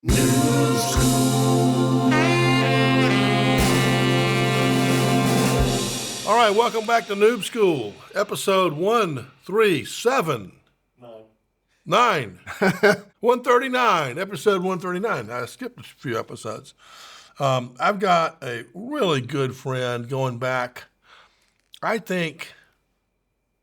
Noob School. All right, welcome back to Noob School, episode 137. Nine. 139, episode 139. I skipped a few episodes. I've got a really good friend going back, I think,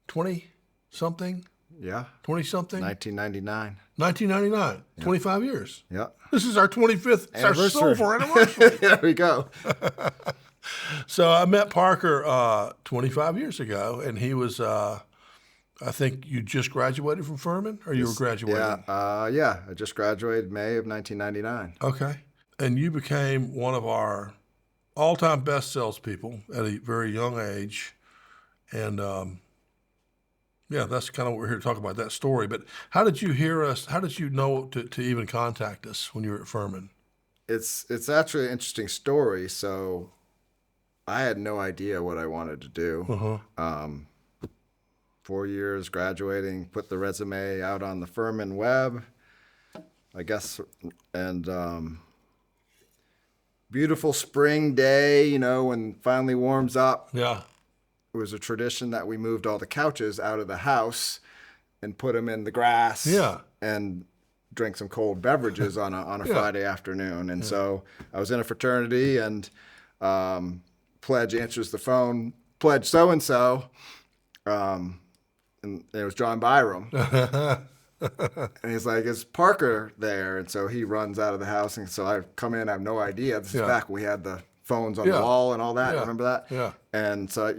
20-something? Yeah. 20-something? 1999. 1999, Yeah. 25 years. Yeah. This is our 25th, it's our Anniversary. silver anniversary. There we go. So I met Parker 25 years ago, and he was, I think you just graduated from Furman, or you were graduating? Yeah. I just graduated May of 1999. Okay. And you became one of our all-time best salespeople at a very young age. And, yeah, that's kind of what we're here to talk about, that story. But how did you hear us? How did you know to even contact us when you were at Furman? It's actually an interesting story. So I had no idea what I wanted to do. 4 years graduating, put the resume out on the Furman web, I guess, and beautiful spring day, when it finally warms up. Yeah. It was a tradition that we moved all the couches out of the house and put them in the grass. Yeah. And drink some cold beverages on a Friday afternoon. And so I was in a fraternity, and pledge answers the phone, pledge so-and-so, and it was John Byram. And he's like, is Parker there? And so he runs out of the house, and so I come in, I have no idea. This is back when we had the phones on the wall and all that. Yeah. Remember that? Yeah. And so,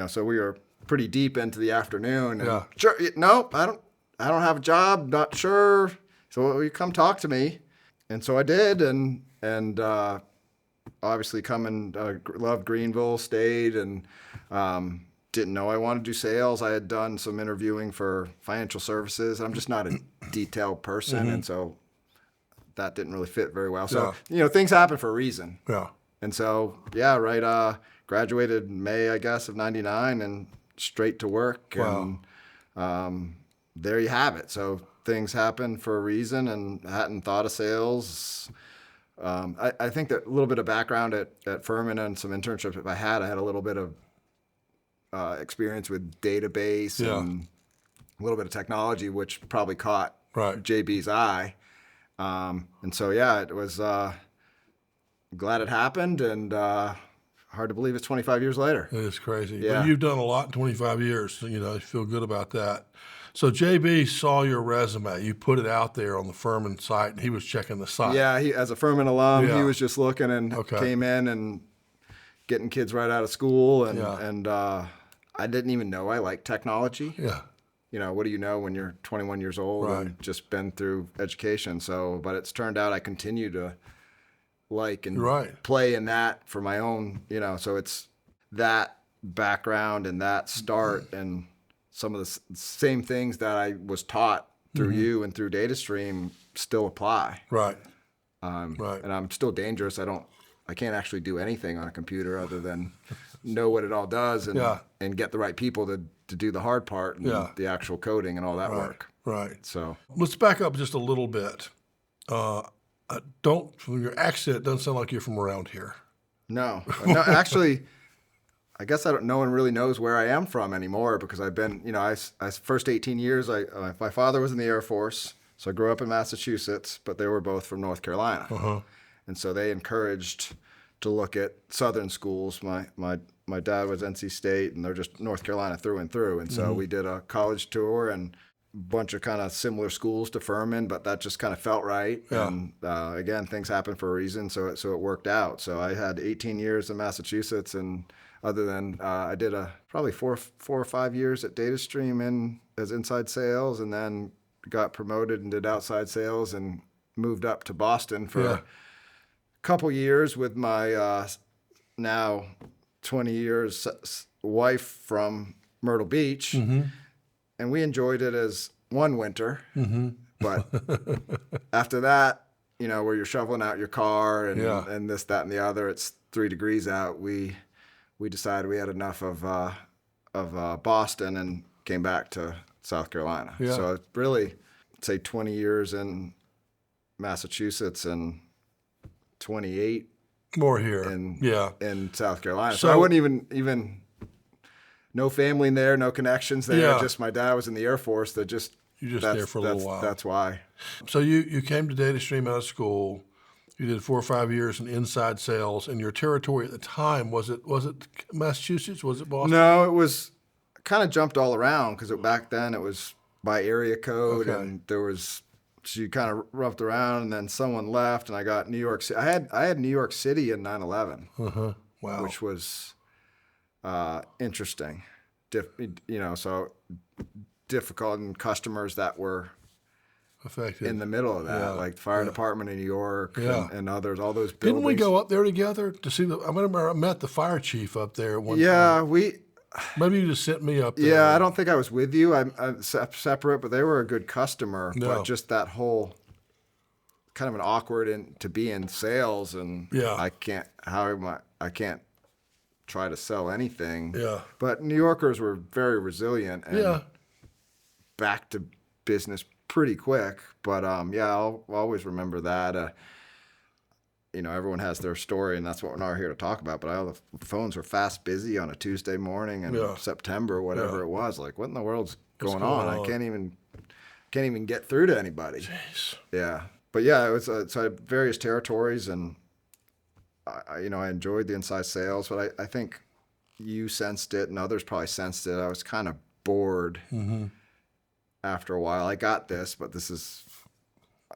so we were pretty deep into the afternoon. And Yeah. Sure, nope, I don't have a job, not sure. So will you come talk to me? And so I did, and obviously loved Greenville, stayed, and didn't know I wanted to do sales. I had done some interviewing for financial services. I'm just not a detailed person, and so that didn't really fit very well. So, things happen for a reason. Yeah. And so, graduated May, I guess, of 99, and straight to work. Wow. And there you have it. So things happen for a reason, and I hadn't thought of sales. I think that a little bit of background at Furman and some internships I had a little bit of experience with database and a little bit of technology, which probably caught JB's eye. And so, it was glad it happened, and hard to believe it's 25 years later. It is crazy. Yeah. But you've done a lot in 25 years, so, you feel good about that. So JB saw your resume. You put it out there on the Furman site, and he was checking the site. Yeah, he, as a Furman alum, he was just looking and came in and getting kids right out of school. And I didn't even know I liked technology. Yeah. What do you know when you're 21 years old and just been through education? So, but it's turned out I continue to like and play in that for my own, so it's that background and that start and some of the same things that I was taught through you and through DataStream still apply. Right. And I'm still dangerous. I can't actually do anything on a computer other than know what it all does and get the right people to do the hard part and the actual coding and all that work. Right. So let's back up just a little bit. From your accent, it doesn't sound like you're from around here. No, actually, I guess no one really knows where I am from anymore, because I've been, I first 18 years, my father was in the Air Force, so I grew up in Massachusetts, but they were both from North Carolina. And so they encouraged to look at Southern schools. My dad was NC State, and they're just North Carolina through and through. And so we did a college tour and a bunch of kind of similar schools to Furman, but that just kind of felt right. Yeah. And again, things happen for a reason, so it worked out. So I had 18 years in Massachusetts, and other than I did probably four or 5 years at DataStream as inside sales, and then got promoted and did outside sales and moved up to Boston for a couple years with my now 20 years wife from Myrtle Beach. And we enjoyed it as one winter. But after that, where you're shoveling out your car and this, that, and the other, it's 3 degrees out. We decided we had enough of Boston and came back to South Carolina. So it's really, say 20 years in Massachusetts and 28 More here. in South Carolina. So I wouldn't even no family in there, no connections there. Yeah. Just my dad was in the Air Force. That just You're just there for a little while. That's why. So you came to DataStream out of school. You did 4 or 5 years in inside sales, and your territory at the time was it Massachusetts? Was it Boston? No, it was kind of jumped all around because back then it was by area code, Okay. and there was so you kind of roughed around, and then someone left, and I got New York City. I had New York City in 9/11, Wow. which was interesting. So difficult, and customers that were affected in the middle of that, like the fire department in New York and others, all those buildings. Didn't we go up there together to see I remember I met the fire chief up there one time. Yeah, Maybe you just sent me up there. Yeah, I don't think I was with you. I'm separate, but they were a good customer. No. But just that whole kind of an awkward to be in sales, and I can't try to sell anything. Yeah. But New Yorkers were very resilient and back to business pretty quick. But I'll always remember that. Everyone has their story, and that's what we're not here to talk about. But all the phones were fast busy on a Tuesday morning in September, whatever it was. Like, what in the world's going on? I can't even get through to anybody. Jeez. Yeah, but it was so I had various territories, and I enjoyed the inside sales. But I think you sensed it, and others probably sensed it. I was kind of bored after a while. I got this, but this is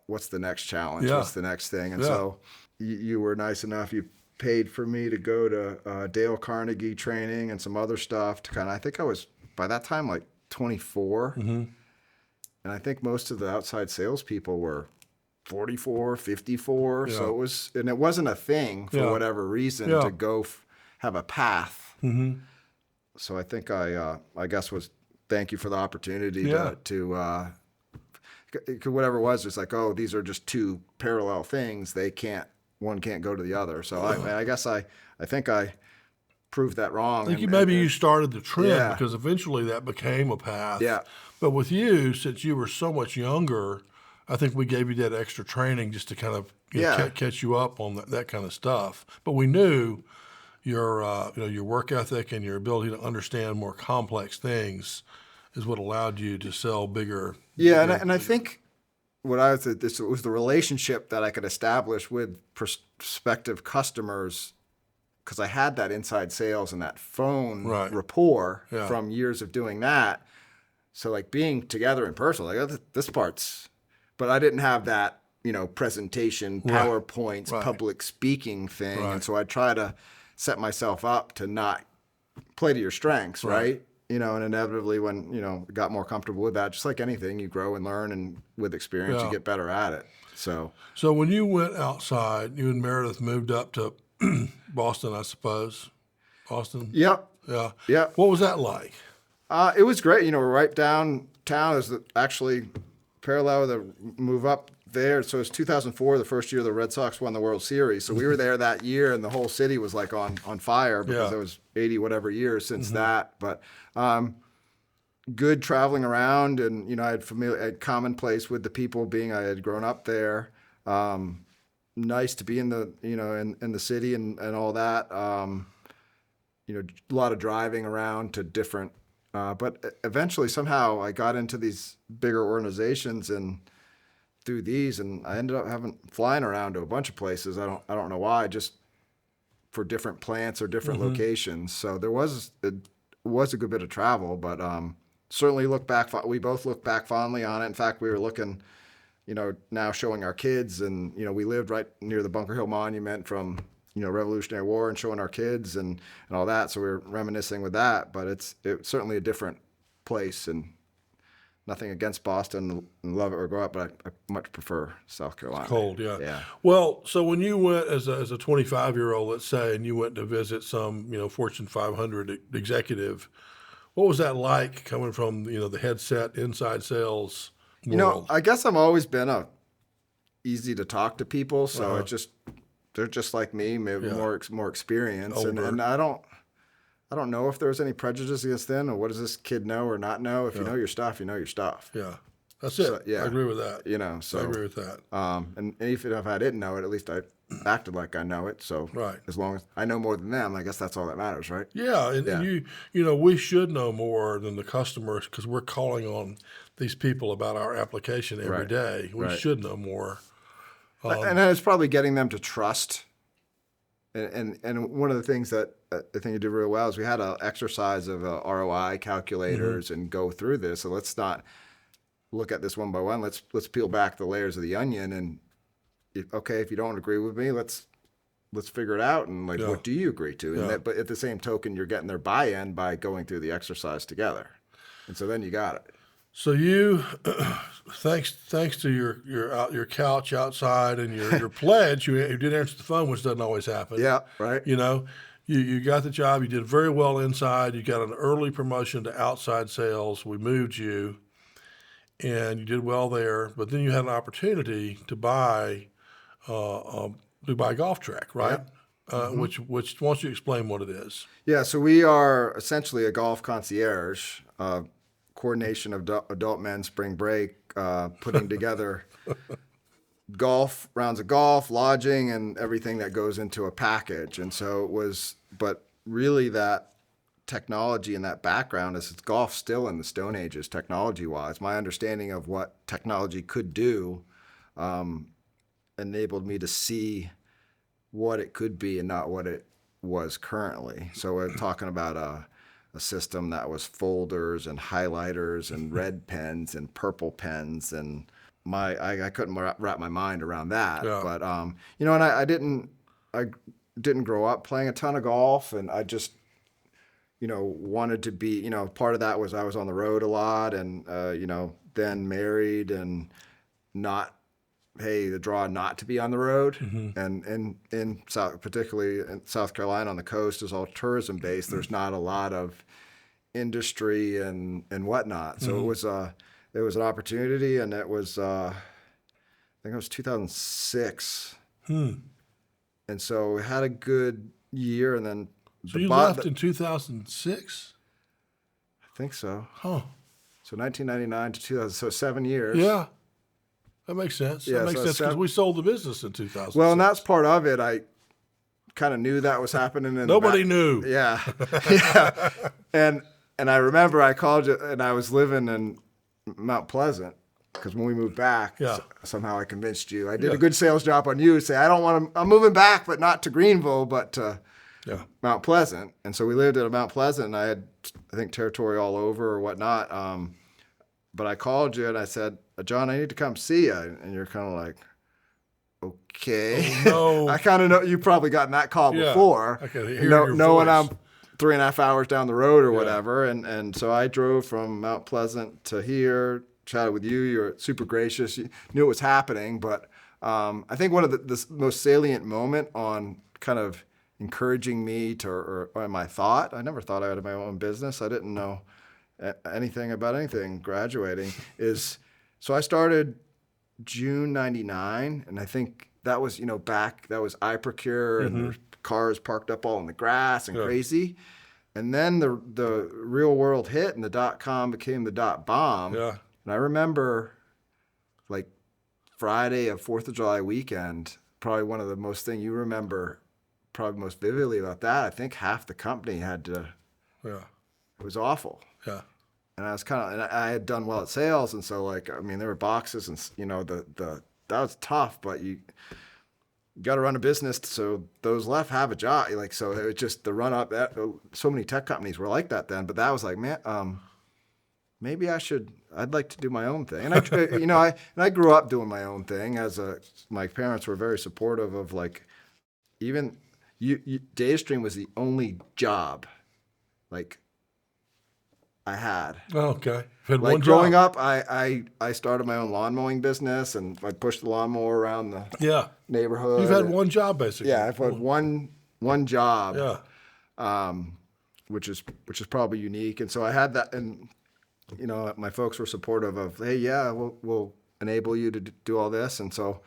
what's the next challenge? Yeah. What's the next thing? And so you were nice enough. You paid for me to go to Dale Carnegie training and some other stuff to I think I was, by that time, like 24. And I think most of the outside salespeople were 44, 54. Yeah. So it wasn't a thing for whatever reason to go have a path. So I think I guess thank you for the opportunity to whatever it was, it's like, oh, these are just two parallel things. One can't go to the other. So I guess I think I proved that wrong. I think you started the trend because eventually that became a path. Yeah. But with you, since you were so much younger, I think we gave you that extra training just to kind of catch you up on that kind of stuff. But we knew your work ethic and your ability to understand more complex things is what allowed you to sell bigger. Yeah, and I think what I was this was the relationship that I could establish with prospective customers, because I had that inside sales and that phone rapport from years of doing that. So like being together in person, like this part's, but I didn't have that presentation, PowerPoints, public speaking thing, and so I try to set myself up to not play to your strengths, right? And inevitably when, got more comfortable with that, just like anything, you grow and learn, and with experience, you get better at it. So when you went outside, you and Meredith moved up to Boston, I suppose. Boston? Yep. Yeah. Yep. What was that like? It was great. We're right downtown. It was actually parallel with the move up there. So it's 2004, the first year the Red Sox won the World Series. So we were there that year, and the whole city was like on fire because it was 80 whatever years since that. But good traveling around, and I had commonplace with the people, being I had grown up there. Nice to be in the in the city and all that. A lot of driving around to different. But eventually, somehow, I got into these bigger organizations and through these, and I ended up flying around to a bunch of places. I don't know why, just for different plants or different locations. So there was a good bit of travel, but certainly we both look back fondly on it. In fact, we were looking, now showing our kids, and we lived right near the Bunker Hill Monument from Revolutionary War, and showing our kids and all that. So we were reminiscing with that, but it's certainly a different place, and nothing against Boston, and love it or go up, but I much prefer South Carolina. It's cold, yeah. Yeah. Well, so when you went as a 25-year-old, let's say, and you went to visit some, Fortune 500 executive, what was that like coming from, the headset inside sales world? I guess I've always been easy to talk to people, so they're just like me, maybe more experience, and I don't know if there's any prejudice against them, or what does this kid know or not know. If you know your stuff, you know your stuff. Yeah. That's it. So, yeah. I agree with that. So I agree with that. and even if I didn't know it, at least I acted like I know it. So Right. as long as I know more than them, I guess that's all that matters, right? Yeah, and we should know more than the customers because we're calling on these people about our application every day. We should know more. And then it's probably getting them to trust. And one of the things that I think you did really well is we had an exercise of ROI calculators and go through this. So let's not look at this one by one. Let's peel back the layers of the onion. And if you don't agree with me, let's figure it out. And what do you agree to? And but at the same token, you're getting their buy-in by going through the exercise together. And so then you got it. So you, thanks to your couch outside and your pledge, you did answer the phone, which doesn't always happen. Yeah, right. You got the job. You did very well inside. You got an early promotion to outside sales. We moved you, and you did well there. But then you had an opportunity to buy a golf track, right? Which why don't you explain what it is? Yeah, so we are essentially a golf concierge. Coordination of adult men spring break, putting together rounds of golf, lodging, and everything that goes into a package. And so it was, but really that technology and that background is golf still in the Stone Ages technology-wise. My understanding of what technology could do enabled me to see what it could be and not what it was currently. So we're talking about a system that was folders and highlighters and red pens and purple pens, and I couldn't wrap my mind around that. Yeah. But and I didn't grow up playing a ton of golf, and I just wanted to be, part of that was I was on the road a lot, and then married and the draw not to be on the road, and in particularly in South Carolina on the coast is all tourism based. There's not a lot of industry and whatnot. So it was an opportunity, and it was I think it was 2006, and so we had a good year, and then you left in 2006. I think so. Huh. So 1999 to 2000, so 7 years. Yeah. That makes sense. Yeah, that makes sense because we sold the business in 2000. Well, and that's part of it. I kind of knew that was happening. Nobody knew. Yeah, yeah. And I remember I called you, and I was living in Mount Pleasant because when we moved back, somehow I convinced you. I did a good sales job on you to say I'm moving back, but not to Greenville, but to Mount Pleasant. And so we lived at Mount Pleasant, and I had I think territory all over or whatnot. But I called you and I said, John, I need to come see you. And you're kind of like, okay. Oh, no. I kind of know you've probably gotten that call before. I can hear your knowing voice. I'm 3.5 hours down the road or whatever. And so I drove from Mount Pleasant to here, chatted with you. You were super gracious. You knew it was happening. But I think one of the most salient moment on kind of encouraging me to, or my thought, I never thought I had my own business. I didn't know anything about anything graduating so I started June 99, and I think that was that was iProcure and there's cars parked up all in the grass and crazy, and then the real world hit and the .com became the .bomb. And I remember like Friday of 4th of July weekend, probably one of the most thing you remember probably most vividly about that. I think half the company had to it was awful. Yeah. And I was and I had done well at sales, and so there were boxes, and that was tough, but you got to run a business, so those left have a job. So it was just the run up. So many tech companies were like that then, but that was like, man, maybe I'd like to do my own thing. And I grew up doing my own thing my parents were very supportive of even DataStream was the only job I had. Oh, okay. Had one growing job. up, I started my own lawn mowing business, and I pushed the lawnmower around the neighborhood. You've had one job basically. Yeah, I've had one job. Yeah. Which is probably unique, and so I had that, and my folks were supportive of, hey, yeah, we'll enable you to do all this, and so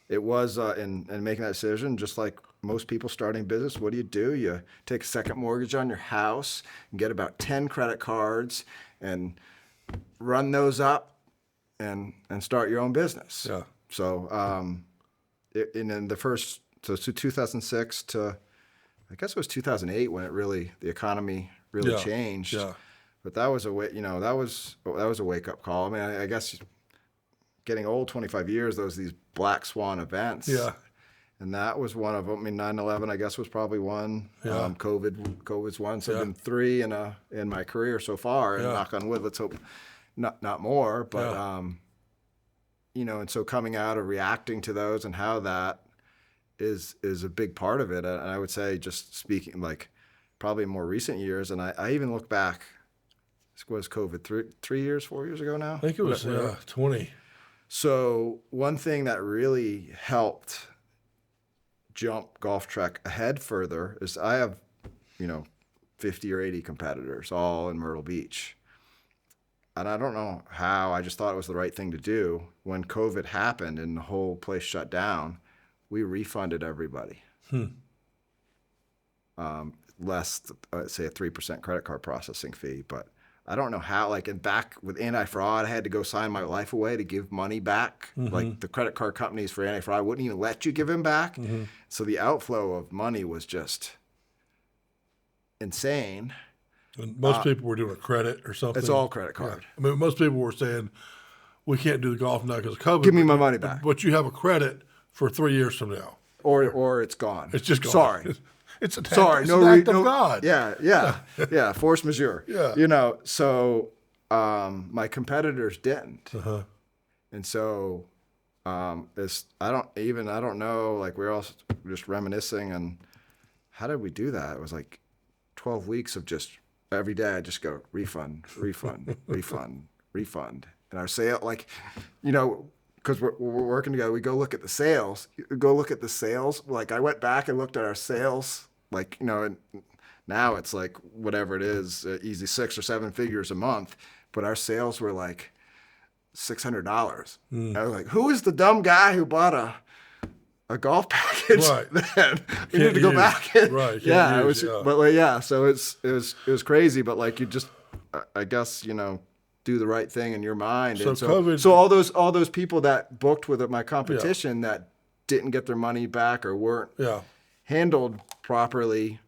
it was in making that decision, just like most people starting business, what do? You take a second mortgage on your house and get about 10 credit cards and run those up and start your own business. Yeah. So, and then so 2006 to, I guess it was 2008 when the economy really changed. Yeah. But that was that was a wake up call. I mean, I guess getting old, 25 years, those these black swan events. Yeah. And that was one of them. I mean, 9/11, I guess, was probably one. Yeah. COVID's one. So been three in my career so far. And knock on wood, let's hope not more. But and so coming out of reacting to those and how that is a big part of it. And I would say, just speaking like probably more recent years, and I even look back. Was COVID 3 years, 4 years ago now? I think it was 20. So one thing that really helped jump Golf Trek ahead further is I have, 50 or 80 competitors all in Myrtle Beach. And I don't know how, I just thought it was the right thing to do. When COVID happened and the whole place shut down, we refunded everybody. Less, say, a 3% credit card processing fee. But I don't know how, and back with anti-fraud, I had to go sign my life away to give money back. Like the credit card companies for anti-fraud wouldn't even let you give them back. So the outflow of money was just insane. And most people were doing a credit or something. It's all credit card. Yeah. I mean, most people were saying, we can't do the golf now because of COVID. Give me my money back. But you have a credit for 3 years from now. Or it's gone. It's just gone. Sorry. It's an act of God. Yeah, force majeure. Yeah. So my competitors didn't. And so I don't know, we were all just reminiscing, and how did we do that? It was 12 weeks of just every day I just go refund, refund, refund, refund. And our sale, because we're working together, we go look at the sales. I went back and looked at our sales, and now it's whatever it is, easy 6 or 7 figures a month. But our sales were $600. I was like, who is the dumb guy who bought a golf package? Right. Then we need to go back. Right. Yeah. So it was crazy. But you just, I guess, do the right thing in your mind. So and COVID. All those people that booked with my competition that didn't get their money back or weren't handled properly,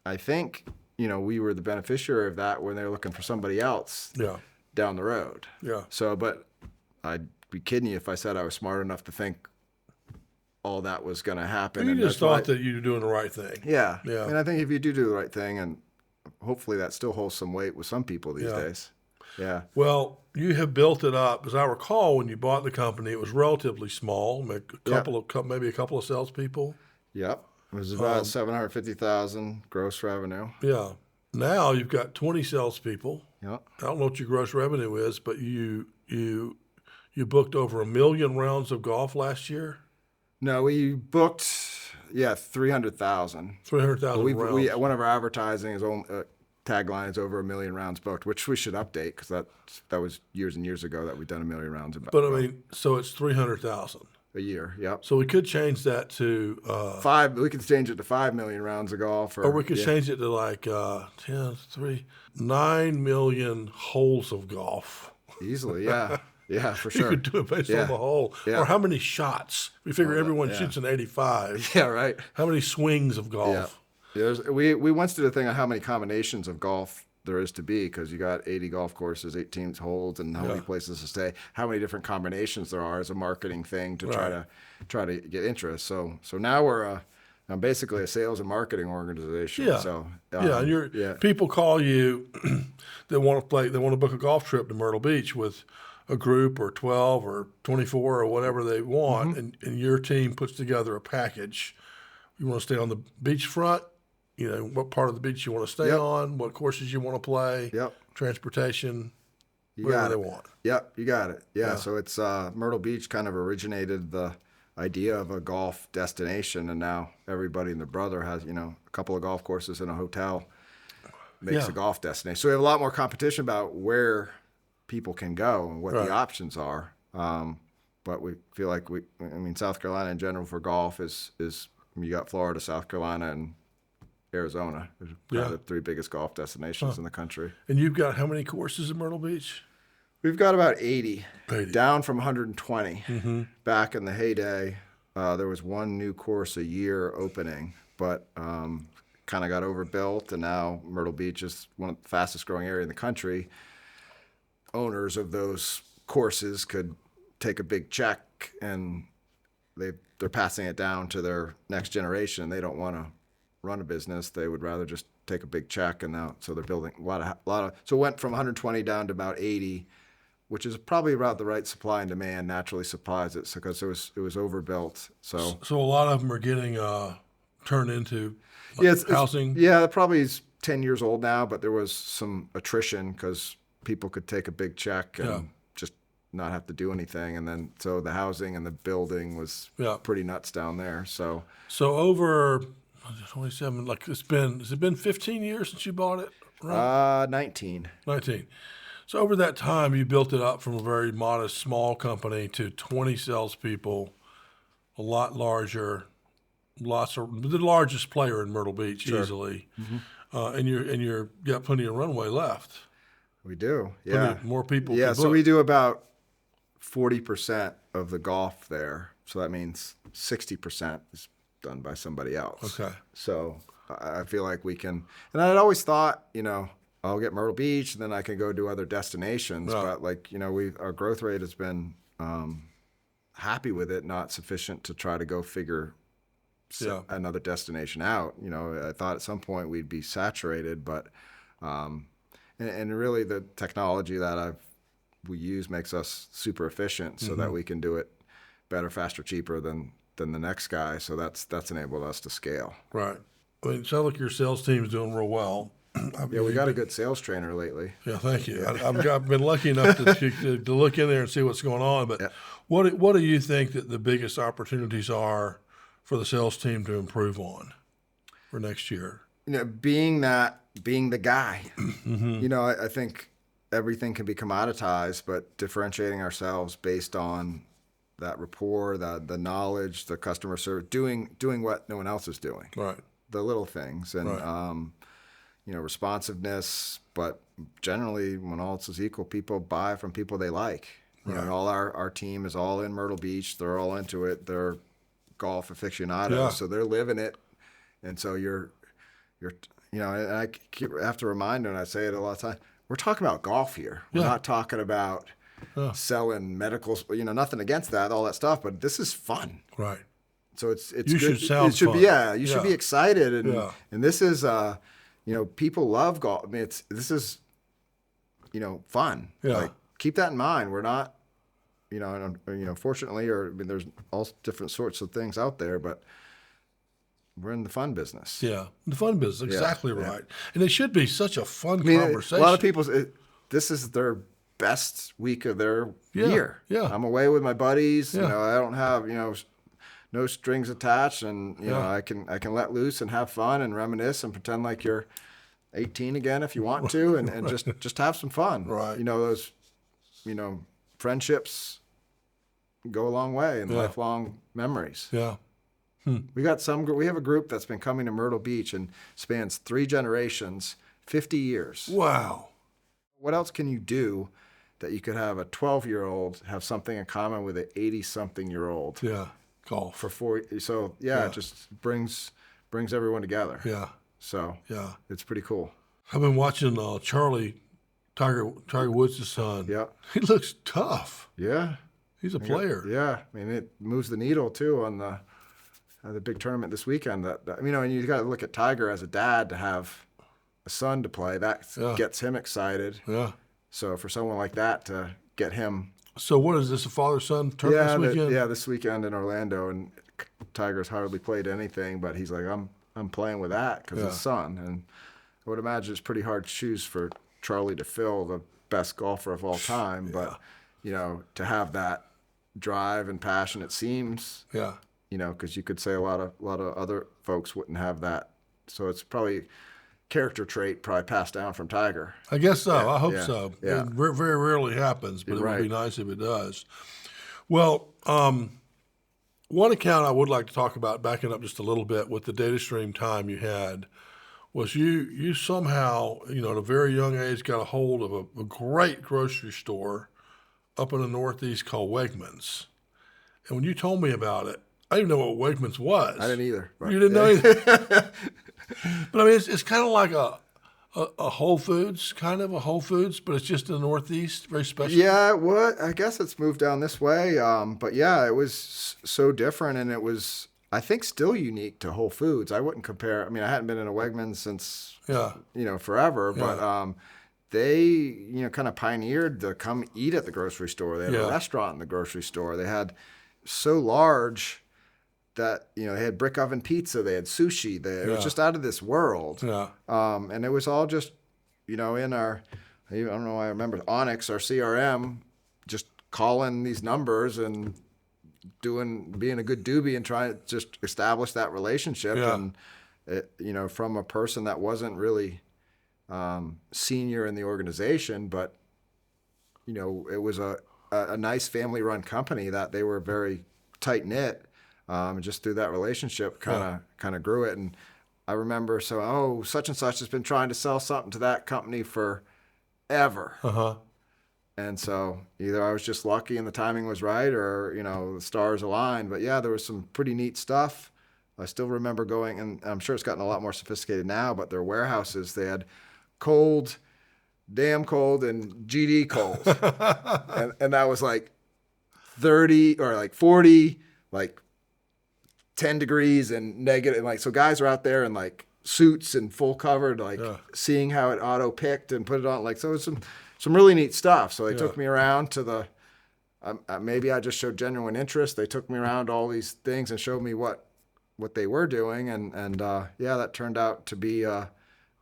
I think, we were the beneficiary of that when they were looking for somebody else down the road. Yeah. So, but I'd be kidding you if I said I was smart enough to think all that was going to happen. You just thought that you were doing the right thing. Yeah. And I think if you do the right thing, and hopefully that still holds some weight with some people these days. Yeah. Well, you have built it up. As I recall, when you bought the company, it was relatively small, maybe a couple of salespeople. Yep. It was about $750,000 gross revenue. Yeah. Now you've got 20 salespeople. Yep. I don't know what your gross revenue is, but you booked over 1 million rounds of golf last year. No, we booked 300,000. 300,000 rounds. One of our advertising is tagline is over 1 million rounds booked, which we should update because that was years and years ago that we'd done 1 million rounds. But I mean, so it's 300,000 a year. Yep. So we could change that to 5. We could change it to 5 million rounds of golf, or we could change it to 9 million holes of golf. Easily, yeah. Yeah, for sure. You could do it based on the hole. Yeah. Or how many shots? We figure everyone shoots an 85. Yeah, right. How many swings of golf? Yeah. We once did a thing on how many combinations of golf there is to be, because you got 80 golf courses, 18 holes, and how many places to stay. How many different combinations there are as a marketing thing to try to get interest. So now we're I'm basically a sales and marketing organization. Yeah. So and people call you they want to book a golf trip to Myrtle Beach with a group or 12 or 24 or whatever they want, and your team puts together a package. You want to stay on the beachfront, what part of the beach you want to stay on, what courses you want to play, transportation, whatever they want. Yep, you got it. Yeah. So it's Myrtle Beach kind of originated the idea of a golf destination, and now everybody and their brother has, a couple of golf courses and a hotel makes a golf destination. So we have a lot more competition about where people can go and what the options are. But we feel like South Carolina in general for golf is you got Florida, South Carolina, and Arizona. They're the 3 biggest golf destinations in the country. And you've got how many courses in Myrtle Beach? We've got about 80, 80. down from 120. Back in the heyday, there was one new course a year opening, but kind of got overbuilt, and now Myrtle Beach is one of the fastest growing area in the country. Owners of those courses could take a big check, and they're passing it down to their next generation. They don't want to run a business. They would rather just take a big check, and now so they're building a lot of. So it went from 120 down to about 80, which is probably about the right supply and demand. Naturally supplies it because it was overbuilt. So a lot of them are getting turned into housing. It probably is 10 years old now, but there was some attrition because people could take a big check and just not have to do anything, and then so the housing and the building was pretty nuts down there. So over 27, like has it been 15 years since you bought it? Right? 19. 19. So over that time, you built it up from a very modest, small company to 20 salespeople, a lot larger, the largest player in Myrtle Beach easily, and you're got plenty of runway left. We do, More people. Yeah, so we do about 40% of the golf there. So that means 60% is done by somebody else. Okay. So I feel like we can, and I'd always thought, I'll get Myrtle Beach, and then I can go do other destinations. Right. But our growth rate has been happy with it, not sufficient to try to go figure another destination out. I thought at some point we'd be saturated, but and really the technology that we use makes us super efficient, so that we can do it better, faster, cheaper than the next guy. So that's enabled us to scale. Right. I mean, it sounds like your sales team is doing real well. We got a good sales trainer lately. Yeah, thank you. I've been lucky enough to look in there and see what's going on. But what do you think that the biggest opportunities are for the sales team to improve on for next year? Being the guy. I think everything can be commoditized, but differentiating ourselves based on that rapport, the knowledge, the customer service, doing what no one else is doing. Right. The little things and responsiveness, but generally when all else is equal, people buy from people they like. Right. All our team is all in Myrtle Beach. They're all into it. They're golf aficionados, so they're living it. And so you're and I have to remind them, and I say it a lot of times, we're talking about golf here. We're not talking about selling medical, nothing against that, all that stuff, but this is fun. Right. So it's you good. Should sound it should fun. Be, you should be excited. And this is, people love golf. I mean, this is, fun. Yeah. Like, keep that in mind. We're not, fortunately, there's all different sorts of things out there, but we're in the fun business. Yeah, the fun business, exactly right. And it should be such a fun conversation. A lot of people, this is their best week of their year. Yeah. I'm away with my buddies. I don't have, no strings attached, and I can let loose and have fun and reminisce and pretend like you're 18 again if you want to, and just have some fun. Right. Those, friendships go a long way and lifelong memories. Yeah. We have a group that's been coming to Myrtle Beach and spans 3 generations, 50 years. Wow. What else can you do that you could have a 12-year-old have something in common with an 80-something-year-old? Yeah, golf. For 4, it just brings everyone together. Yeah. So it's pretty cool. I've been watching Charlie, Tiger Woods' son. Yeah. He looks tough. Yeah. He's a player. Yeah. I mean, it moves the needle too on the big tournament this weekend. And you got to look at Tiger as a dad to have a son to play. That gets him excited. Yeah. So for someone like that to get him. So what is this, a father-son tournament this weekend? This weekend in Orlando, and Tiger's hardly played anything, but he's like, I'm playing with that because his son. And I would imagine it's pretty hard shoes for Charlie to fill, the best golfer of all time. But to have that drive and passion, it seems. Yeah. Because you could say a lot of other folks wouldn't have that. So it's probably character trait passed down from Tiger. I guess so. I hope so. Yeah. It very rarely happens, but it would be nice if it does. Well, one account I would like to talk about, backing up just a little bit, with the data stream time you had, was you somehow, at a very young age, got a hold of a great grocery store up in the Northeast called Wegmans. And when you told me about it, I didn't know what Wegmans was. I didn't either. You didn't know either? But I mean, it's kind of like a Whole Foods, but it's just in the Northeast, very special. Yeah, I guess it's moved down this way. But yeah, it was so different, and it was, I think, still unique to Whole Foods. I wouldn't compare. I mean, I hadn't been in a Wegmans since, forever, but they, kind of pioneered the come eat at the grocery store. They had a restaurant in the grocery store. They had so large that, they had brick oven pizza, they had sushi, it was just out of this world. Yeah. And it was all just, in our, I don't know, I remember Onyx, our CRM, just calling these numbers and being a good doobie and trying to just establish that relationship. Yeah. And, it, from a person that wasn't really senior in the organization, but, it was a nice family-run company that they were very tight-knit. Just through that relationship, kind of grew it. And I remember, such and such has been trying to sell something to that company forever. Uh-huh. And so either I was just lucky and the timing was right, or the stars aligned. But yeah, there was some pretty neat stuff. I still remember going, and I'm sure it's gotten a lot more sophisticated now. But their warehouses, they had cold, damn cold, and GD cold, and that was like 30 or like 40, like 10 degrees and negative, and so guys are out there in suits and full covered, seeing how it auto picked and put it on, so it was some really neat stuff. So they took me around to the maybe I just showed genuine interest. They took me around all these things and showed me what they were doing, and that turned out to be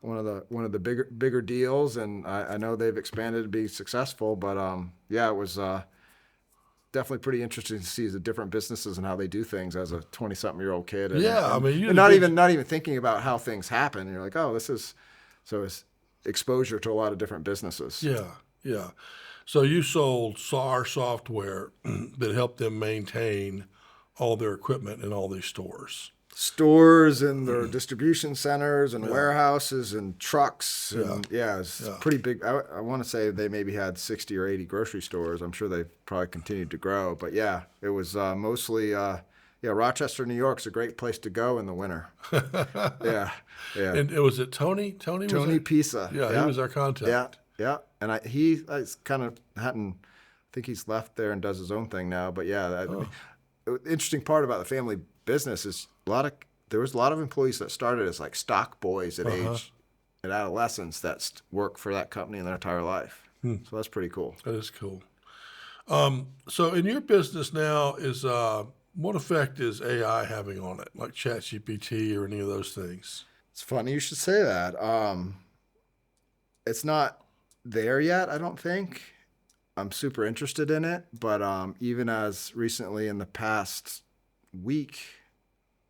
one of the bigger deals, and I know they've expanded to be successful, but it was definitely pretty interesting to see the different businesses and how they do things as a 20-something-year-old kid. And not even thinking about how things happen. And you're like, oh, it's exposure to a lot of different businesses. Yeah. So you sold SAR software that helped them maintain all their equipment in all these stores. Stores and their distribution centers and warehouses and trucks. And it's pretty big. I want to say they maybe had 60 or 80 grocery stores. I'm sure they've probably continued to grow. But yeah, it was mostly, Rochester, New York's a great place to go in the winter. Yeah. And it was Tony? Tony Pisa. Yeah, he was our contact. Yeah. And I think he's left there and does his own thing now. But the interesting part about the family business is there was a lot of employees that started as stock boys at adolescence that work for that company in their entire life. So that's pretty cool. That is cool. So in your business now, what effect is AI having on it, like ChatGPT or any of those things? It's funny you should say that. It's not there yet, I don't think. I'm super interested in it, but even as recently in the past week,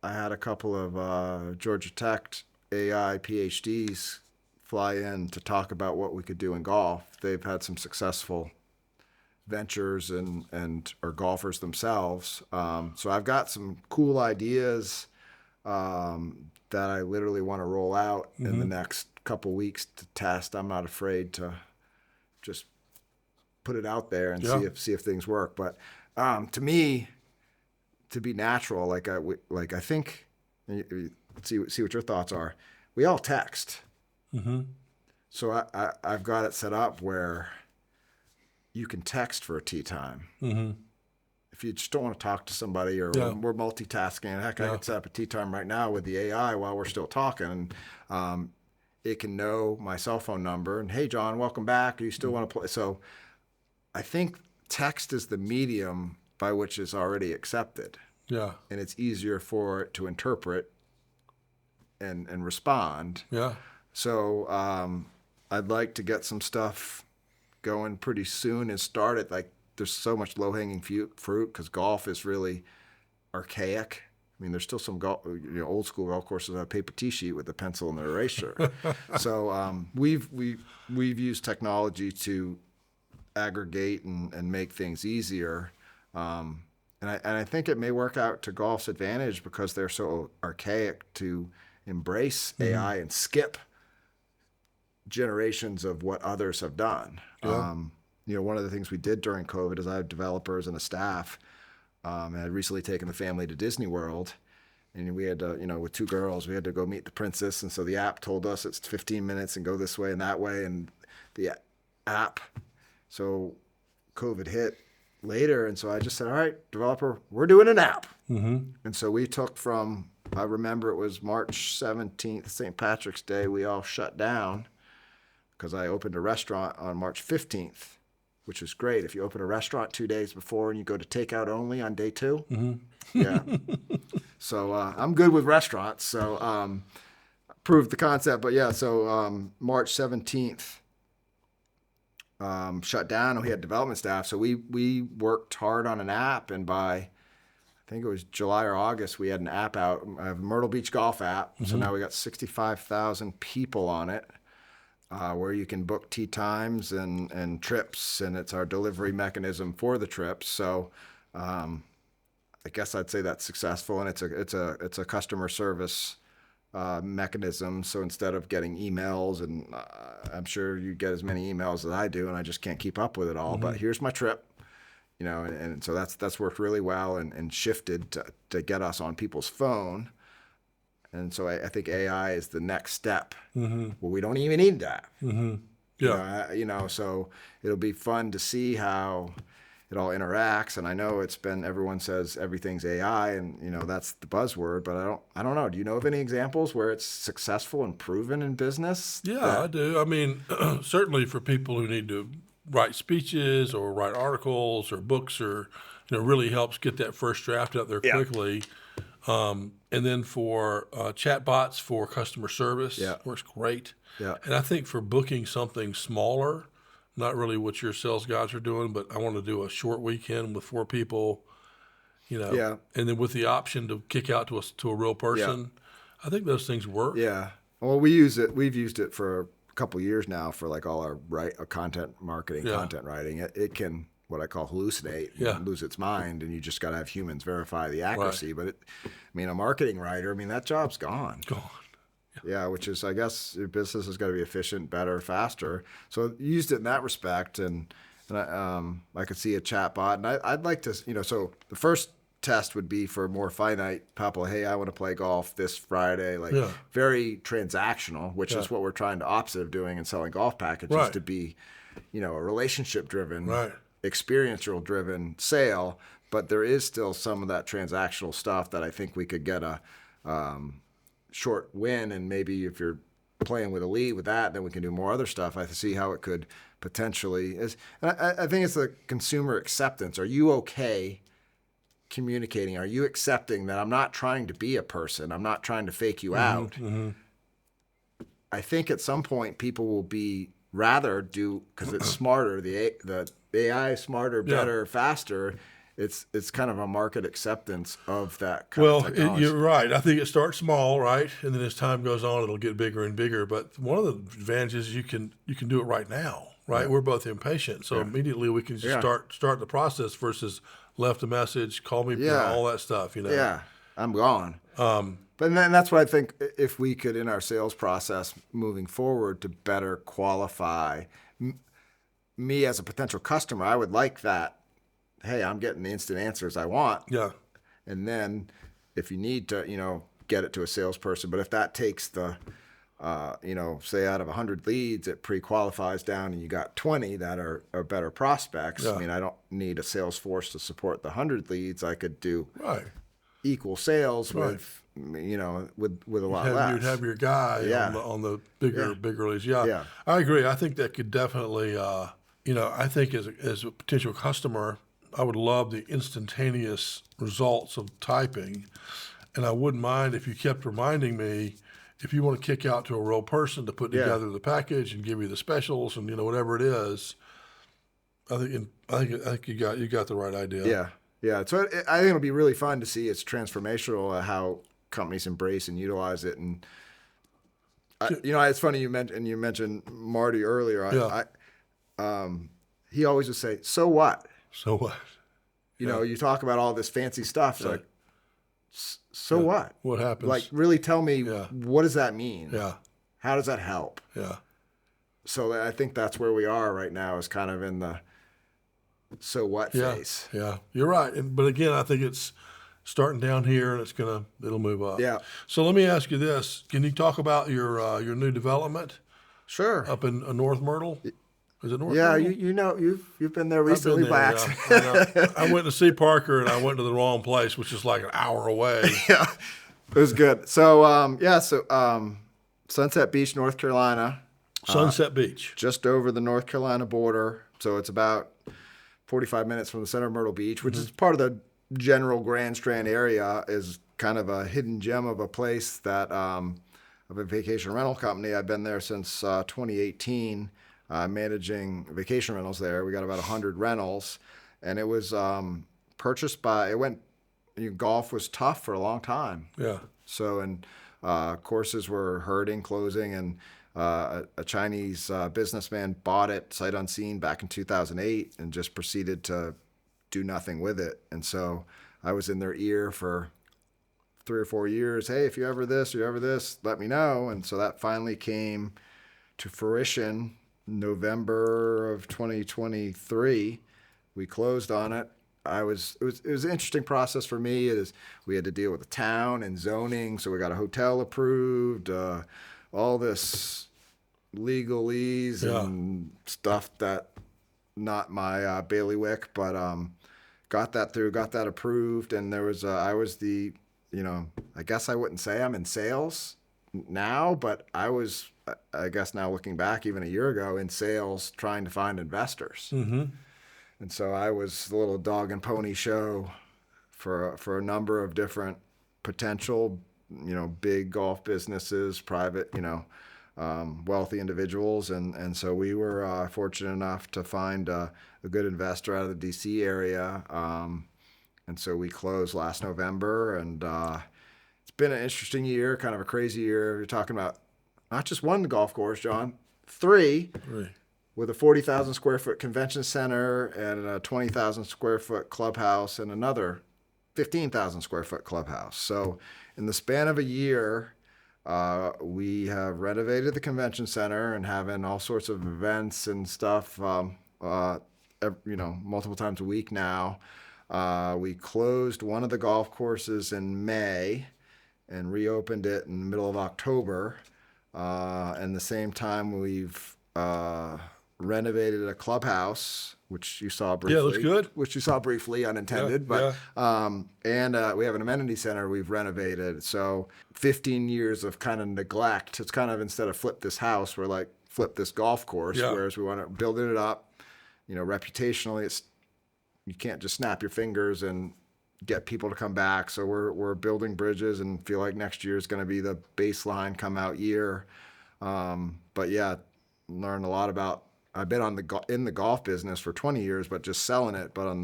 I had a couple of Georgia Tech AI PhDs fly in to talk about what we could do in golf. They've had some successful ventures and are golfers themselves. So I've got some cool ideas that I literally want to roll out in the next couple weeks to test. I'm not afraid to just put it out there and see if things work. But to me, to be natural, I think, see what your thoughts are. We all text, so I've got it set up where you can text for a tee time. If you just don't want to talk to somebody, or we're multitasking, heck, I could set up a tee time right now with the AI while we're still talking. It can know my cell phone number and, hey, John, welcome back. You still want to play? So I think text is the medium by which it's already accepted. Yeah. And it's easier for it to interpret and respond. Yeah. So I'd like to get some stuff going pretty soon and start it. There's so much low-hanging fruit because golf is really archaic. I mean, there's still some old school golf courses that have a paper tee sheet with a pencil and an eraser. So we've used technology to aggregate and make things easier. And I think it may work out to golf's advantage because they're so archaic to embrace AI and skip generations of what others have done. Yeah. one of the things we did during COVID is I have developers and a staff. And I'd recently taken the family to Disney World, and we had to, with 2 girls, we had to go meet the princess. And so the app told us it's 15 minutes and go this way and that way. And the app, so COVID hit later. And so I just said, all right, developer, we're doing an app. Mm-hmm. And so we took from, I remember it was March 17th, St. Patrick's Day, we all shut down because I opened a restaurant on March 15th, which was great. If you open a restaurant 2 days before and you go to takeout only on day 2, yeah. So I'm good with restaurants, so proved the concept. But yeah, so March 17th, shut down, and we had development staff. So we worked hard on an app, and by, I think it was July or August, we had an app out. I have a Myrtle Beach golf app. So now we got 65,000 people on it. Where you can book tee times and trips, and it's our delivery mechanism for the trips. So I guess I'd say that's successful, and it's a customer service mechanism. So instead of getting emails, and I'm sure you get as many emails as I do, and I just can't keep up with it all. But here's my trip, and so that's worked really well and shifted to get us on people's phone. And so I think AI is the next step. Well, we don't even need that. Yeah. So it'll be fun to see how it all interacts. And I know everyone says everything's AI, and that's the buzzword. But I don't know. Do you know of any examples where it's successful and proven in business? Yeah, I do. I mean, certainly for people who need to write speeches or write articles or books, or really helps get that first draft out there quickly. And then for chatbots for customer service, works great. Yeah. And I think for booking something smaller, not really what your sales guys are doing, but I want to do a short weekend with 4 people, and then with the option to kick out to a real person, I think those things work. Yeah. Well, we've used it for a couple of years now for like all our content marketing, content writing. It can, what I call hallucinate, and lose its mind, and you just got to have humans verify the accuracy. Right. But a marketing writer, that job's gone. Yeah, which is, I guess, your business has got to be efficient, better, faster. So used it in that respect, and I could see a chat bot, and I'd like to, so the first test would be for more finite people. Hey, I want to play golf this Friday, very transactional, which is what we're trying to opposite of doing and selling golf packages to be, a relationship driven, experiential driven sale. But there is still some of that transactional stuff that I think we could get a short win, and maybe if you're playing with a lead with that, then we can do more other stuff. I see how it could potentially is. I think it's the consumer acceptance. Are you okay communicating? Are you accepting that I'm not trying to be a person? I'm not trying to fake you out. I think at some point people will be rather do, because it's smarter. The AI is smarter, better, faster. It's kind of a market acceptance of that kind of technology. You're right. I think it starts small, right? And then as time goes on, it'll get bigger and bigger. But one of the advantages is you can do it right now, right? Yeah. We're both impatient. So immediately we can just start the process versus left a message, call me, all that stuff, Yeah, I'm gone. But then that's what I think, if we could, in our sales process moving forward, to better qualify me as a potential customer, I would like that. Hey, I'm getting the instant answers I want. Yeah. And then if you need to, get it to a salesperson, but if that takes the, say out of 100 leads, it pre-qualifies down and you got 20 that are better prospects. Yeah. I don't need a sales force to support the 100 leads. I could do equal sales with a lot less. You'd have your guy on the bigger leads. Yeah. I agree. I think that could definitely, I think as a potential customer, I would love the instantaneous results of typing, and I wouldn't mind if you kept reminding me if you want to kick out to a real person to put together the package and give you the specials and whatever it is. I think you got the right idea. Yeah. So I think it'll be really fun to see. It's transformational how companies embrace and utilize it. And it's funny you mentioned Marty earlier. He always would say, "So what?" So what? You talk about all this fancy stuff. It's like, so what? What happens? Like, really tell me, what does that mean? Yeah. How does that help? Yeah. So I think that's where we are right now, is kind of in the so what Yeah, phase. yeah, you're right. But again, I think it's starting down here, and it'll move up. Yeah. So let me ask you this: can you talk about your new development Sure. up in North Myrtle? Is it North Yeah, Myrtle? you know you've been there I've been recently by there. accident. Yeah. I went to see Parker, and I went to the wrong place, which is like an hour away. Yeah, it was good. So Sunset Beach, North Carolina, Sunset Beach. just over the North Carolina border. So it's about 45 minutes from the center of Myrtle Beach, which is part of the general Grand Strand area, is kind of a hidden gem of a place that of a vacation rental company. I've been there since 2018, managing vacation rentals there. We got about 100 rentals, and it was purchased by. Golf was tough for a long time. Yeah. So courses were hurting, closing, and a Chinese businessman bought it sight unseen back in 2008 and just proceeded to do nothing with it. And so I was in their ear for 3 or 4 years. Hey, if you ever this or you ever this, let me know. And so that finally came to fruition November of 2023. We closed on it. It was an interesting process for me. We had to deal with the town and zoning, so we got a hotel approved, all this legalese and stuff that not my bailiwick, but got that through, got that approved, and there was I was the, I guess I wouldn't say I'm in sales now, but I guess now looking back, even a year ago, in sales trying to find investors. Mm-hmm. And so I was the little dog and pony show for a number of different potential, big golf businesses, private, wealthy individuals. And so we were fortunate enough to find a good investor out of the D.C. area. And so we closed last November, and it's been an interesting year, kind of a crazy year. You're talking about not just one golf course, John, three. With a 40,000 square foot convention center and a 20,000 square foot clubhouse and another 15,000 square foot clubhouse. So in the span of a year, we have renovated the convention center and having all sorts of events and stuff, multiple times a week now. We closed one of the golf courses in May and reopened it in the middle of October. And the same time, we've renovated a clubhouse, which you saw briefly. Yeah, looks good. Which you saw briefly, unintended. And we have an amenity center we've renovated. So 15 years of kind of neglect. It's kind of, instead of flip this house, we're like flip this golf course. Yeah. Whereas we want to build it up. Reputationally, you can't just snap your fingers and get people to come back. So we're building bridges and feel like next year is going to be the baseline come out year. But yeah, learned a lot about. I've been in the golf business for 20 years, but just selling it. But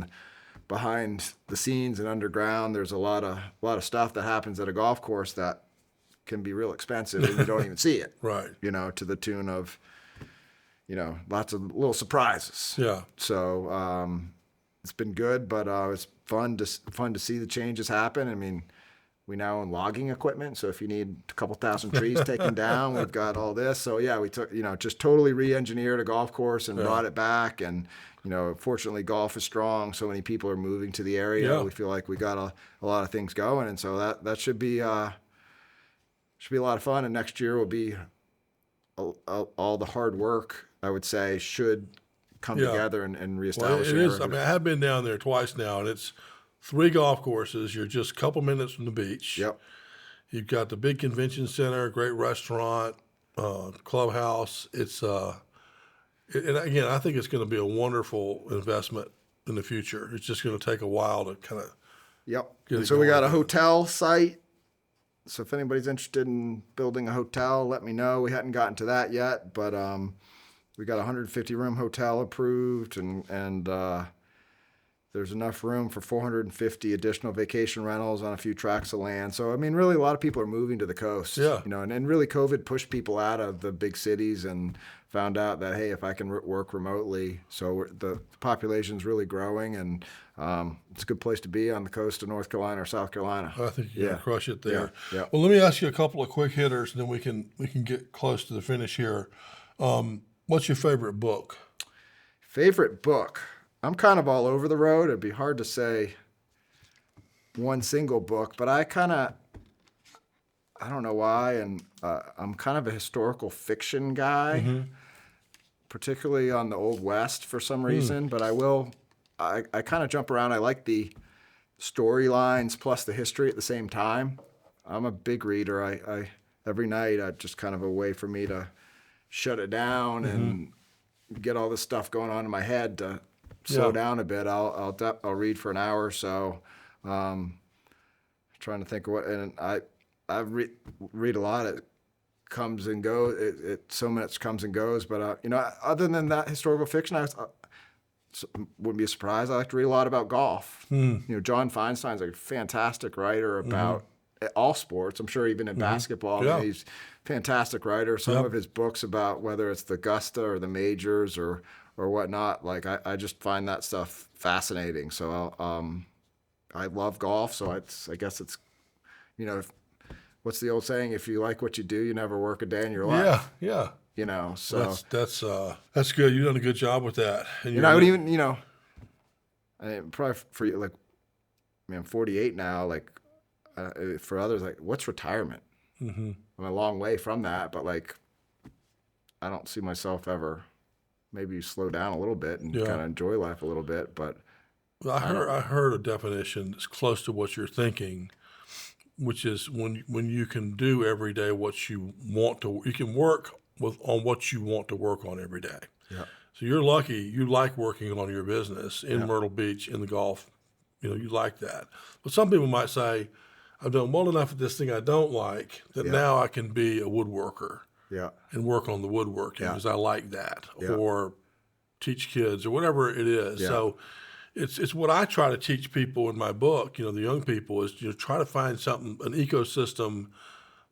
behind the scenes and underground, there's a lot of stuff that happens at a golf course that can be real expensive, and you don't even see it. Right. To the tune of, lots of little surprises. Yeah. So it's been good, but it's fun to see the changes happen. I mean, we now own logging equipment, so if you need a couple thousand trees taken down, we've got all this. So yeah, we took, just totally re-engineered a golf course and brought it back. And fortunately, golf is strong. So many people are moving to the area. Yeah. We feel like we got a lot of things going, and so that should be a lot of fun. And next year will be all the hard work, I would say, should come together and reestablish. Well, it is. I mean, I have been down there twice now, and it's 3 golf courses. You're just a couple minutes from the beach. Yep. You've got the big convention center, great restaurant, clubhouse. It's and again, I think it's going to be a wonderful investment in the future. It's just going to take a while to kind of. Yep. Get And it so we going. got a hotel site. So if anybody's interested in building a hotel, let me know. We hadn't gotten to that yet, but we got a 150-room hotel approved, and there's enough room for 450 additional vacation rentals on a few tracts of land. So, I mean, really, a lot of people are moving to the coast. Yeah. And really, COVID pushed people out of the big cities and found out that, hey, if I can work remotely, so the population's really growing, and it's a good place to be on the coast of North Carolina or South Carolina. I think you're going to crush it there. Yeah. Well, let me ask you a couple of quick hitters, and then we can get close to the finish here. What's your favorite book? Favorite book? I'm kind of all over the road. It'd be hard to say one single book, but I don't know why, and I'm kind of a historical fiction guy, particularly on the Old West for some reason, but I kind of jump around. I like the storylines plus the history at the same time. I'm a big reader. I every night, just kind of a way for me to shut it down and get all this stuff going on in my head to slow down a bit. I'll read for an hour or so. Trying to think of what, and I read a lot. It comes and goes. It so much comes and goes. But other than that historical fiction, wouldn't be a surprise. I like to read a lot about golf. John Feinstein's a fantastic writer about all sports. I'm sure even in basketball, he's a fantastic writer. Some of his books about whether it's the Augusta or the majors or whatnot, like I just find that stuff fascinating. So I love golf. So I guess it's, what's the old saying? If you like what you do, you never work a day in your life. Yeah. So that's good. You've done a good job with that. And I would even, probably for you, like, I'm 48 now. Like, for others, like, what's retirement? I'm a long way from that, but like, I don't see myself ever. Maybe slow down a little bit and kind of enjoy life a little bit. But I heard a definition that's close to what you're thinking, which is when you can do every day what you want to. You can work on what you want to work on every day. Yeah. So you're lucky. You like working on your business in Myrtle Beach in the golf. You like that. But some people might say, I've done well enough at this thing I don't like that now I can be a woodworker. Yeah. And work on the woodworking because I like that, or teach kids or whatever it is. Yeah. So it's what I try to teach people in my book, the young people, is try to find something, an ecosystem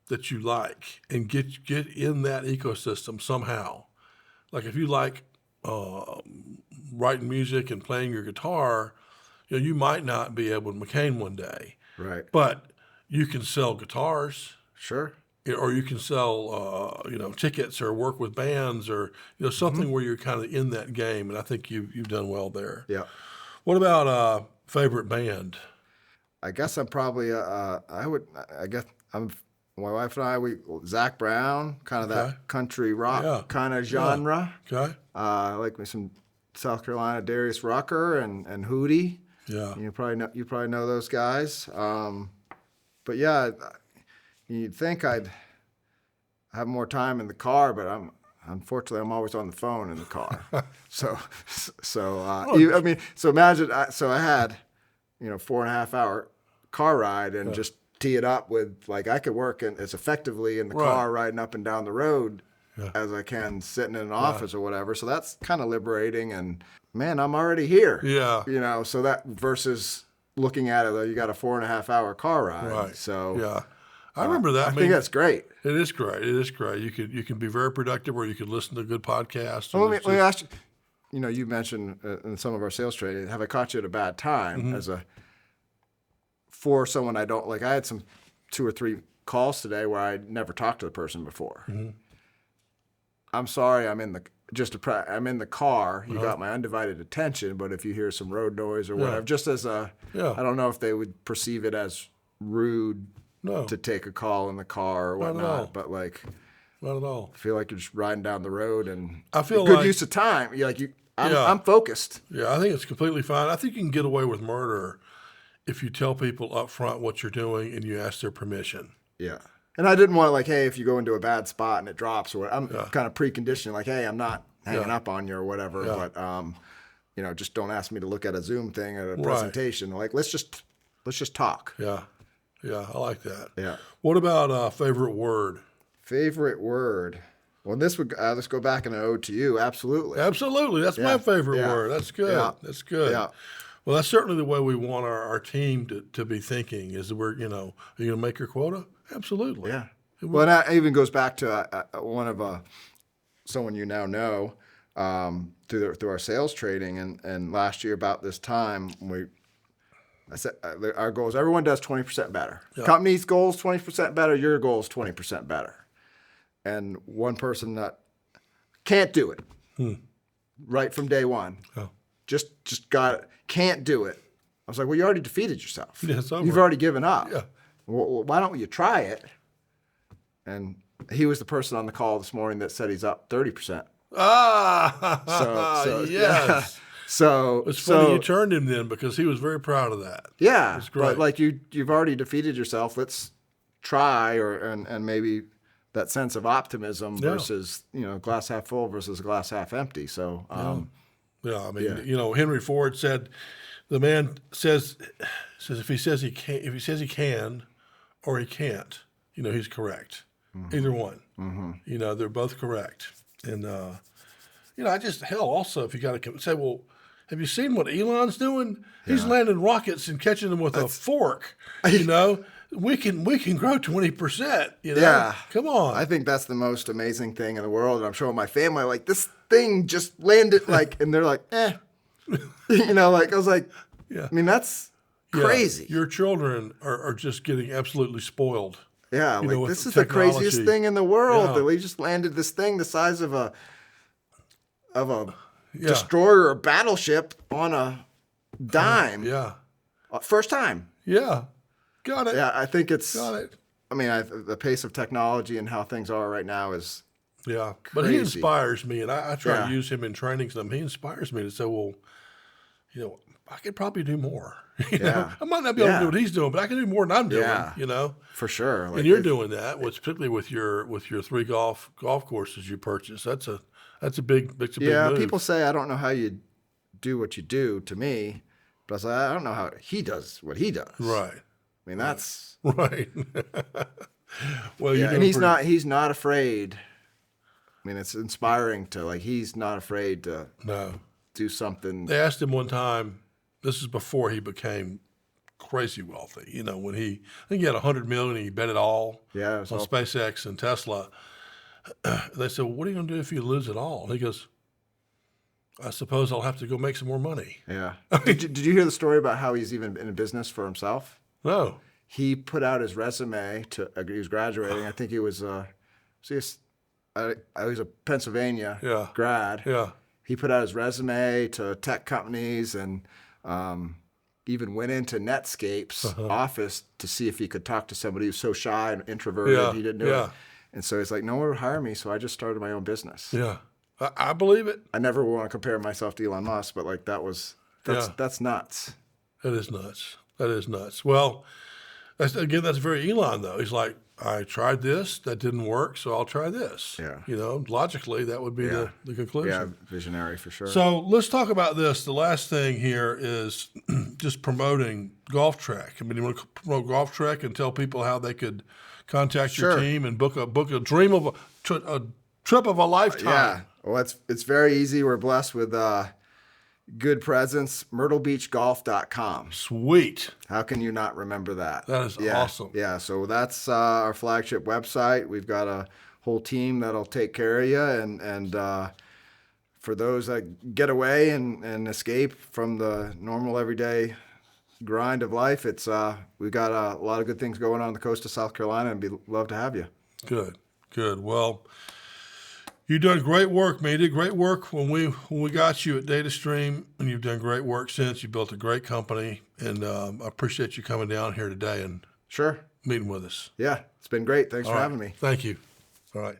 that you like, and get in that ecosystem somehow. Like if you like writing music and playing your guitar, you might not be able to McCain one day. Right. But you can sell guitars. Sure. Or you can sell, tickets or work with bands or, something where you're kind of in that game. And I think you've done well there. Yeah. What about favorite band? I guess I'm probably, my wife and I, Zach Brown, kind of that country rock kind of genre. Yeah. Okay. I like me some South Carolina, Darius Rucker and Hootie. Yeah. You probably know those guys. But yeah, you'd think I'd have more time in the car, but unfortunately I'm always on the phone in the car. So imagine, I had, 4.5 hour car ride and just tee it up with, like, I could work as effectively in the car riding up and down the road as I can sitting in an office or whatever. So that's kind of liberating, and man, I'm already here. Yeah. So that versus looking at it, you got a 4.5 hour car ride. Right. So I remember that. I think that's great. It is great. You can be very productive, or you could listen to a good podcast. Well, let me ask you. You mentioned in some of our sales training, have I caught you at a bad time for someone I don't like? I had 2 or 3 calls today where I never talked to the person before. I'm sorry, I'm in the car. You got my undivided attention, but if you hear some road noise or whatever, just as I don't know if they would perceive it as rude to take a call in the car or whatnot, but like, not at all. I feel like you're just riding down the road, and I feel good use of time. I'm focused. Yeah, I think it's completely fine. I think you can get away with murder if you tell people up front what you're doing and you ask their permission. Yeah. And I didn't want to, like, hey, if you go into a bad spot and it drops, or I'm kind of preconditioning, like, hey, I'm not hanging up on you or whatever, but just don't ask me to look at a Zoom thing at a presentation. Like, let's just talk. Yeah. Yeah, I like that. Yeah. What about favorite word? Favorite word. Well, this would let's go back and ode to you. Absolutely. Absolutely. That's my favorite word. That's good. Yeah. That's good. Yeah. Well, that's certainly the way we want our team to be thinking. Is are you going to make your quota? Absolutely. Yeah. Well, and that even goes back to one of someone you now know through our sales training, and last year about this time I said our goals. Everyone does 20% better. Yeah. Company's goals 20% better. Your goals 20% better. And one person that can't do it right from day one can't do it. I was like, well, you already defeated yourself. Yeah, it's over. You've already given up. Yeah. Well, why don't you try it? And he was the person on the call this morning that said he's up 30%. So yes. Yeah. So it's funny you turned him then because he was very proud of that. Yeah, it's great. But like you've already defeated yourself. Let's try, and maybe that sense of optimism versus glass half full versus glass half empty. So I mean Henry Ford said the man says if he says he can or he can't, he's correct. Mm-hmm. Either one. Mm-hmm. They're both correct. And also if you got to say, well, have you seen what Elon's doing? Yeah. He's landing rockets and catching them with a fork. We can grow 20%. Yeah. Come on. I think that's the most amazing thing in the world. And I'm showing my family like this thing just landed and they're like, eh. I was like, yeah. I mean that's crazy. Your children are just getting absolutely spoiled. Yeah, this is the craziest thing in the world. Yeah. That we just landed this thing the size of a destroyer or battleship on a dime. First time. Yeah. Got it. Yeah, I think it's. Got it. I mean, the pace of technology and how things are right now is. Yeah, crazy. But he inspires me, and I try to use him in training. He inspires me to say, well, I could probably do more. I might not be able to do what he's doing, but I can do more than I'm doing. For sure. And you're doing that, particularly with your 3 golf courses you purchased. That's a big move. People say I don't know how you do what you do to me, but I say I don't know how he does what he does. Right. I mean that's right. Well, and he's not afraid. I mean, it's inspiring to he's not afraid to do something. They asked him one time. This is before he became crazy wealthy. When I think he had $100 million and he bet it all on SpaceX and Tesla. They said, well, what are you going to do if you lose it all? And he goes, I suppose I'll have to go make some more money. Yeah. Did you hear the story about how he's even in a business for himself? No. He put out his resume he was graduating. I think he was he was a Pennsylvania grad. Yeah. He put out his resume to tech companies and even went into Netscape's office to see if he could talk to somebody who's so shy and introverted he didn't do it. And so he's like, no one would hire me, so I just started my own business. Yeah, I believe it. I never want to compare myself to Elon Musk, but that's nuts. That is nuts. That is nuts. Well, that's very Elon though. He's like, I tried this, that didn't work, so I'll try this. Yeah. Logically, that would be the conclusion. Yeah, visionary for sure. So let's talk about this. The last thing here is just promoting Golf Trek. I mean, you want to promote Golf Trek and tell people how they could contact your team and book a dream of a trip of a lifetime. Yeah. Well, it's very easy. We're blessed with good presence, myrtlebeachgolf.com. Sweet. How can you not remember that? That is awesome. Yeah, so that's our flagship website. We've got a whole team that'll take care of you. And for those that get away and escape from the normal everyday grind of life, it's we've got a lot of good things going on the coast of South Carolina, and love to have you. Good. Well, you've done great work, man. You did great work when we got you at DataStream, and you've done great work since. You built a great company, and I appreciate you coming down here today and meeting with us. Yeah, it's been great. Thanks for having me. Thank you. All right.